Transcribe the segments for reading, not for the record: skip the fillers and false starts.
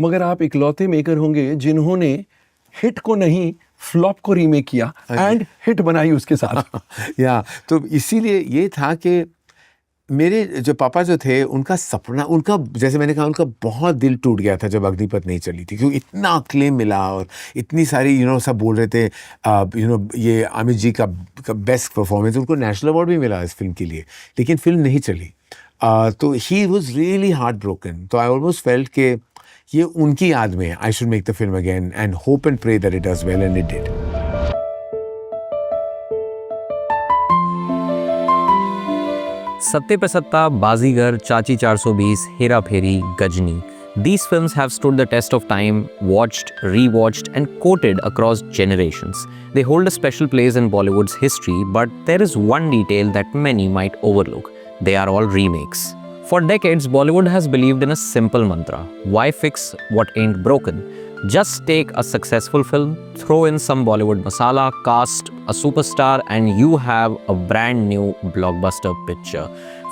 मगर आप इकलौते मेकर होंगे जिन्होंने हिट को नहीं फ्लॉप को रीमेक किया एंड हिट बनाई उसके साथ। या तो इसीलिए ये था कि मेरे जो पापा जो थे उनका सपना, उनका जैसे मैंने कहा, उनका बहुत दिल टूट गया था जब अग्निपथ नहीं चली थी, क्योंकि इतना अक्लेम मिला और इतनी सारी सब बोल रहे थे ये आमिर जी का बेस्ट परफॉर्मेंस, उनको नेशनल अवार्ड भी मिला इस फिल्म के लिए, लेकिन फिल्म नहीं चली। तो he was really heart broken. तो आई ऑलमोस्ट फेल्ट कि ये उनकी याद में I should make the film again and hope and pray that it does well, and it did. Satte Pe सत्ता, बाजीगर, चाची 420, हेरा फेरी, Ghazni. These films have stood the test of time, watched, rewatched, and quoted across generations. They hold a special place in Bollywood's history, but there is one detail that many might overlook. They are all remakes. For decades, Bollywood has believed in a simple mantra: why fix what ain't broken? Just take a successful film, throw in some Bollywood masala, cast a superstar, and you have a brand new blockbuster picture.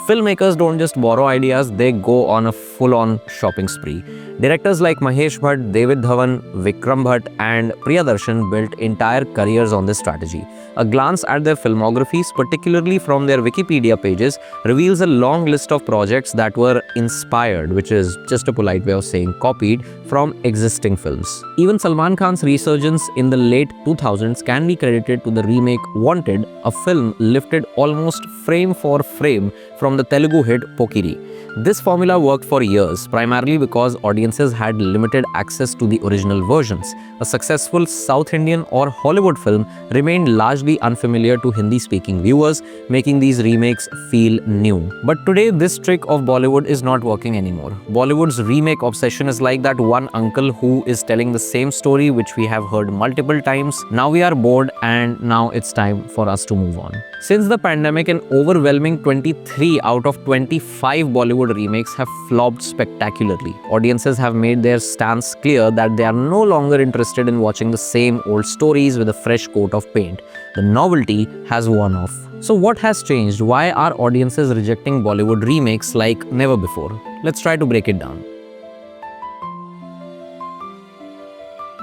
Filmmakers don't just borrow ideas, they go on a full-on shopping spree. Directors like Mahesh Bhatt, David Dhawan, Vikram Bhatt, and Priyadarshan built entire careers on this strategy. A glance at their filmographies, particularly from their Wikipedia pages, reveals a long list of projects that were inspired, which is just a polite way of saying copied, from existing films. Even Salman Khan's resurgence in the late 2000s can be credited to the remake Wanted, a film lifted almost frame for frame from the Telugu hit Pokiri. This formula worked for years, primarily because audiences had limited access to the original versions. A successful South Indian or Hollywood film remained largely unfamiliar to Hindi-speaking viewers, making these remakes feel new. But today, this trick of Bollywood is not working anymore. Bollywood's remake obsession is like that one uncle who is telling the same story which we have heard multiple times. Now we are bored and now it's time for us to move on. Since the pandemic, an overwhelming 23 out of 25 Bollywood remakes have flopped spectacularly. Audiences have made their stance clear that they are no longer interested in watching the same old stories with a fresh coat of paint. The novelty has worn off. So what has changed? Why are audiences rejecting Bollywood remakes like never before? Let's try to break it down.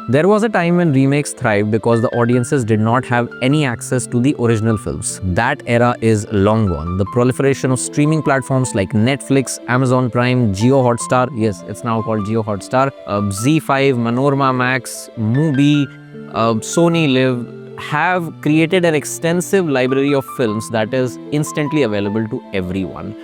There was a time when remakes thrived because the audiences did not have any access to the original films. That era is long gone. The proliferation of streaming platforms like Netflix, Amazon Prime, Jio Hotstar, yes, it's now called Jio Hotstar, Z5, Manorama Max, Mubi, Sony Live, have created an extensive library of films that is instantly available to everyone.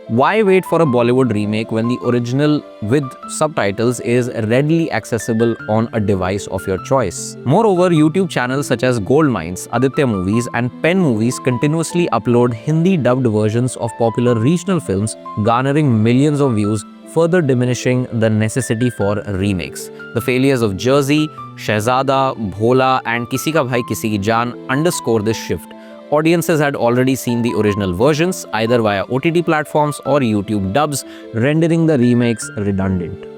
Why wait for a Bollywood remake when the original with subtitles is readily accessible on a device of your choice? Moreover, YouTube channels such as Goldmines, Aditya Movies, and Pen Movies continuously upload Hindi dubbed versions of popular regional films, garnering millions of views, further diminishing the necessity for remakes. The failures of Jersey, Shehzada, Bhola, and Kisi Ka Bhai Kisi Ki Jaan underscore this shift. Audiences had already seen the original versions, either via OTT platforms or YouTube dubs, rendering the remakes redundant.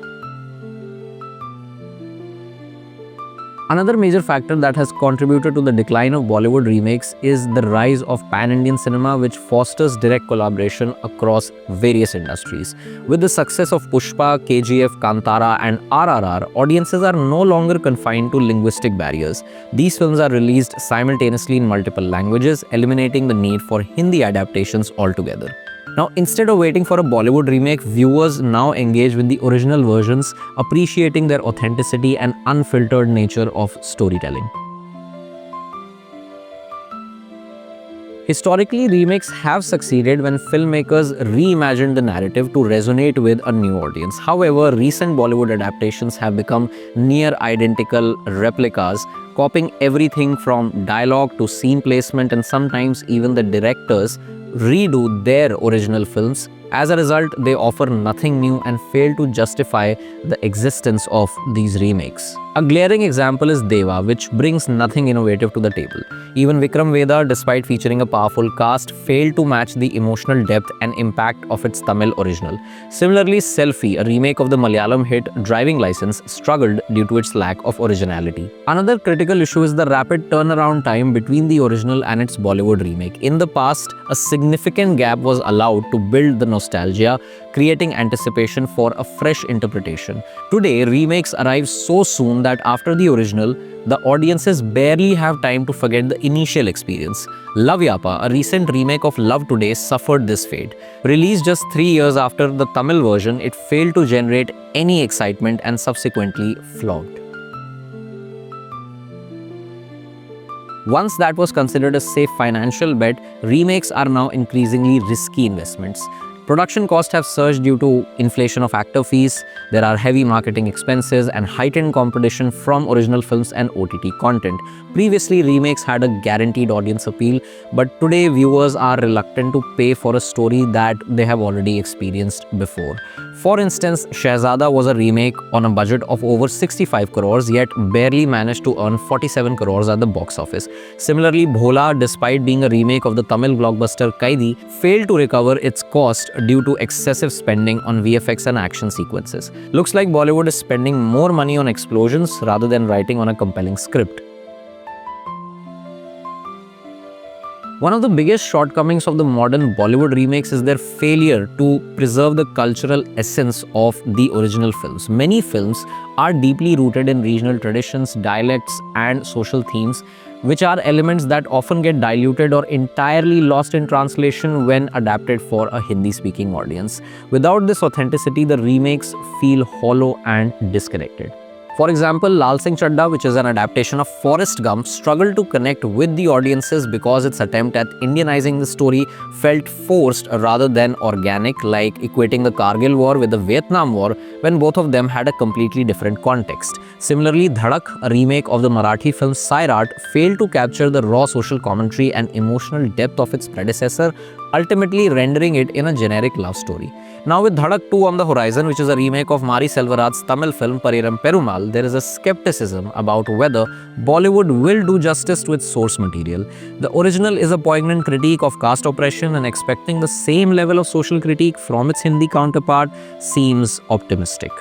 Another major factor that has contributed to the decline of Bollywood remakes is the rise of pan-Indian cinema, which fosters direct collaboration across various industries. With the success of Pushpa, KGF, Kantara, and RRR, audiences are no longer confined to linguistic barriers. These films are released simultaneously in multiple languages, eliminating the need for Hindi adaptations altogether. Now, instead of waiting for a Bollywood remake, viewers now engage with the original versions, appreciating their authenticity and unfiltered nature of storytelling. Historically, remakes have succeeded when filmmakers reimagined the narrative to resonate with a new audience. However, recent Bollywood adaptations have become near identical replicas, copying everything from dialogue to scene placement, and sometimes even the directors redo their original films. As a result, they offer nothing new and fail to justify the existence of these remakes. A glaring example is Deva, which brings nothing innovative to the table. Even Vikram Vedha, despite featuring a powerful cast, failed to match the emotional depth and impact of its Tamil original. Similarly, Selfie, a remake of the Malayalam hit Driving License, struggled due to its lack of originality. Another critical issue is the rapid turnaround time between the original and its Bollywood remake. In the past, a significant gap was allowed to build the nostalgia, creating anticipation for a fresh interpretation. Today, remakes arrive so soon that after the original, the audiences barely have time to forget the initial experience. Love Yapa, a recent remake of Love Today, suffered this fate. Released just 3 years after the Tamil version, it failed to generate any excitement and subsequently flopped. Once that was considered a safe financial bet, remakes are now increasingly risky investments. Production costs have surged due to inflation of actor fees, there are heavy marketing expenses and heightened competition from original films and OTT content. Previously, remakes had a guaranteed audience appeal, but today viewers are reluctant to pay for a story that they have already experienced before. For instance, Shehzada was a remake on a budget of over 65 crores yet barely managed to earn 47 crores at the box office. Similarly, Bhola, despite being a remake of the Tamil blockbuster Kaidi, failed to recover its cost due to excessive spending on VFX and action sequences. Looks like Bollywood is spending more money on explosions rather than writing on a compelling script. One of the biggest shortcomings of the modern Bollywood remakes is their failure to preserve the cultural essence of the original films. Many films are deeply rooted in regional traditions, dialects, and social themes, which are elements that often get diluted or entirely lost in translation when adapted for a Hindi-speaking audience. Without this authenticity, the remakes feel hollow and disconnected. For example, Lal Singh Chadda, which is an adaptation of Forrest Gump, struggled to connect with the audiences because its attempt at Indianizing the story felt forced rather than organic, like equating the Kargil War with the Vietnam War when both of them had a completely different context. Similarly, Dhadak, a remake of the Marathi film Sairat, failed to capture the raw social commentary and emotional depth of its predecessor, ultimately rendering it in a generic love story. Now with Dhadak 2 on the horizon, which is a remake of Mari Selvaraj's Tamil film Pariram Perumal, there is a skepticism about whether Bollywood will do justice to its source material. The original is a poignant critique of caste oppression, and expecting the same level of social critique from its Hindi counterpart seems optimistic.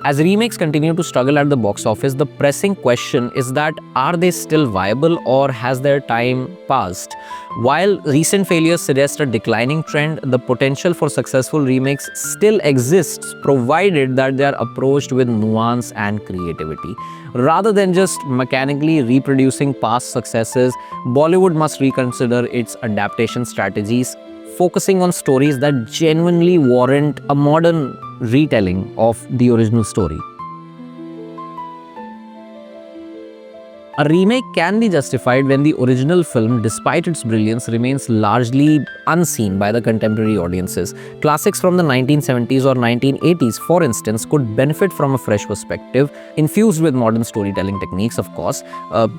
As remakes continue to struggle at the box office, the pressing question is that are they still viable or has their time passed? While recent failures suggest a declining trend, the potential for successful remakes still exists, provided that they are approached with nuance and creativity. Rather than just mechanically reproducing past successes, Bollywood must reconsider its adaptation strategies, focusing on stories that genuinely warrant a modern retelling of the original story. A remake can be justified when the original film, despite its brilliance, remains largely unseen by the contemporary audiences. Classics from the 1970s or 1980s, for instance, could benefit from a fresh perspective, infused with modern storytelling techniques, of course.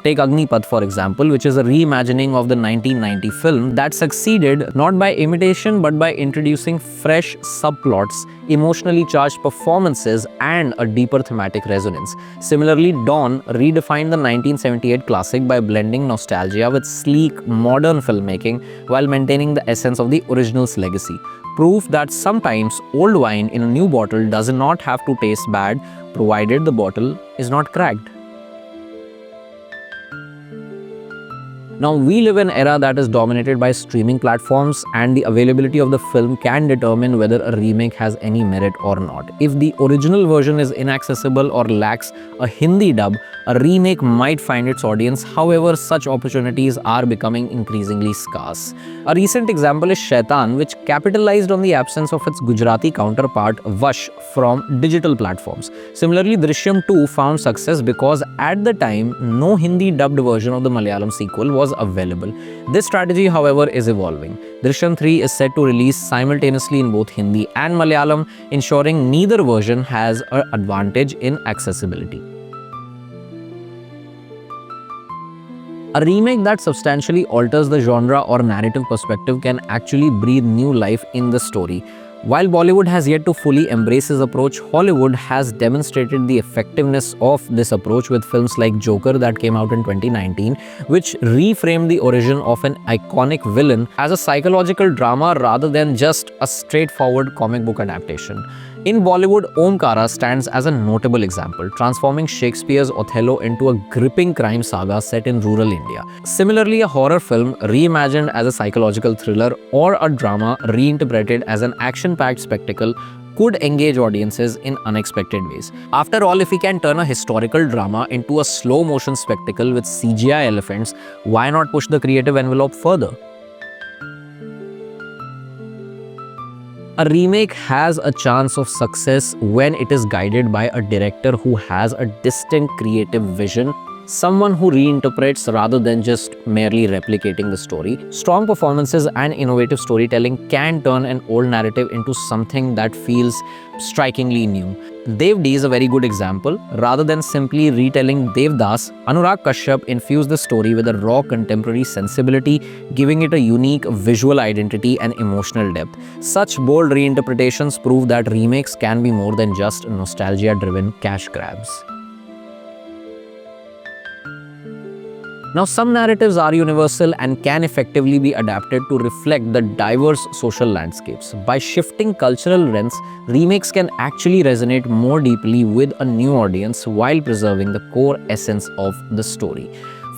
Take Agnipath, for example, which is a reimagining of the 1990 film that succeeded not by imitation but by introducing fresh subplots, emotionally charged performances, and a deeper thematic resonance. Similarly, Dawn redefined the 1978 classic by blending nostalgia with sleek, modern filmmaking while maintaining the essence of the original's legacy. Proof that sometimes old wine in a new bottle does not have to taste bad, provided the bottle is not cracked. Now, we live in an era that is dominated by streaming platforms, and the availability of the film can determine whether a remake has any merit or not. If the original version is inaccessible or lacks a Hindi dub, a remake might find its audience. However, such opportunities are becoming increasingly scarce. A recent example is Shaitan, which capitalized on the absence of its Gujarati counterpart Vash from digital platforms. Similarly, Drishyam 2 found success because at the time, no Hindi dubbed version of the Malayalam sequel was available. This strategy, however, is evolving. Drishyam 3 is set to release simultaneously in both Hindi and Malayalam, ensuring neither version has an advantage in accessibility. A remake that substantially alters the genre or narrative perspective can actually breathe new life in the story. While Bollywood has yet to fully embrace this approach, Hollywood has demonstrated the effectiveness of this approach with films like Joker that came out in 2019, which reframed the origin of an iconic villain as a psychological drama rather than just a straightforward comic book adaptation. In Bollywood, Omkara stands as a notable example, transforming Shakespeare's Othello into a gripping crime saga set in rural India. Similarly, a horror film reimagined as a psychological thriller or a drama reinterpreted as an action-packed spectacle could engage audiences in unexpected ways. After all, if we can turn a historical drama into a slow-motion spectacle with CGI elephants, why not push the creative envelope further? A remake has a chance of success when it is guided by a director who has a distinct creative vision, someone who reinterprets rather than just merely replicating the story. Strong performances and innovative storytelling can turn an old narrative into something that feels strikingly new. Dev D is a very good example. Rather than simply retelling Devdas, Anurag Kashyap infused the story with a raw contemporary sensibility, giving it a unique visual identity and emotional depth. Such bold reinterpretations prove that remakes can be more than just nostalgia-driven cash grabs. Now, some narratives are universal and can effectively be adapted to reflect the diverse social landscapes. By shifting cultural lens, remakes can actually resonate more deeply with a new audience while preserving the core essence of the story.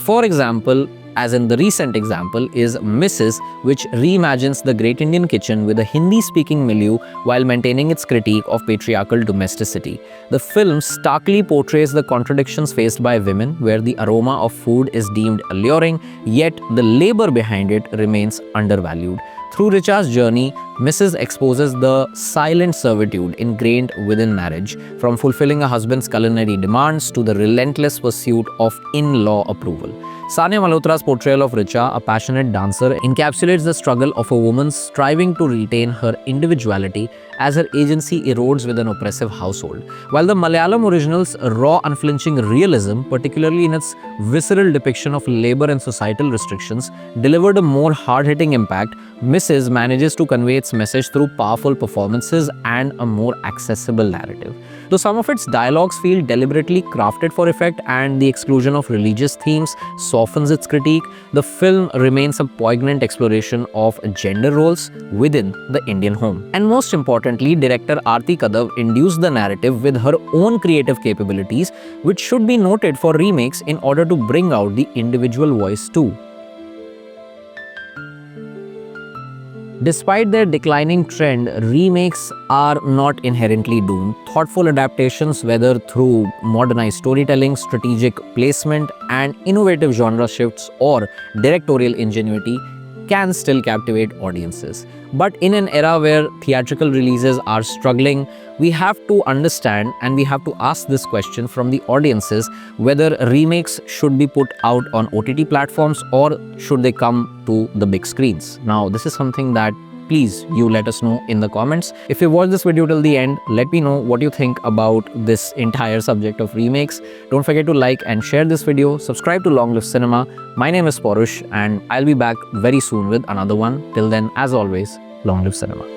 For example, as in the recent example is Mrs., which reimagines the Great Indian Kitchen with a Hindi-speaking milieu while maintaining its critique of patriarchal domesticity. The film starkly portrays the contradictions faced by women, where the aroma of food is deemed alluring, yet the labor behind it remains undervalued. Through Richa's journey, Mrs. exposes the silent servitude ingrained within marriage, from fulfilling a husband's culinary demands to the relentless pursuit of in-law approval. Sania Malhotra's portrayal of Richa, a passionate dancer, encapsulates the struggle of a woman striving to retain her individuality as her agency erodes with an oppressive household. While the Malayalam original's raw, unflinching realism, particularly in its visceral depiction of labor and societal restrictions, delivered a more hard-hitting impact, Mrs. manages to convey its message through powerful performances and a more accessible narrative. Though some of its dialogues feel deliberately crafted for effect and the exclusion of religious themes softens its critique, the film remains a poignant exploration of gender roles within the Indian home. And most importantly, director Aarti Kadav induced the narrative with her own creative capabilities, which should be noted for remakes in order to bring out the individual voice too. Despite their declining trend, remakes are not inherently doomed. Thoughtful adaptations, whether through modernized storytelling, strategic placement, and innovative genre shifts or directorial ingenuity, can still captivate audiences. But in an era where theatrical releases are struggling, we have to understand and we have to ask this question from the audiences whether remakes should be put out on OTT platforms or should they come to the big screens. Now, this is something that please you let us know in the comments. If you watched this video till the end, let me know what you think about this entire subject of remakes. Don't forget to like and share this video. Subscribe to Long Live Cinema. My name is Porush and I'll be back very soon with another one. Till then, as always, Long Live Cinema.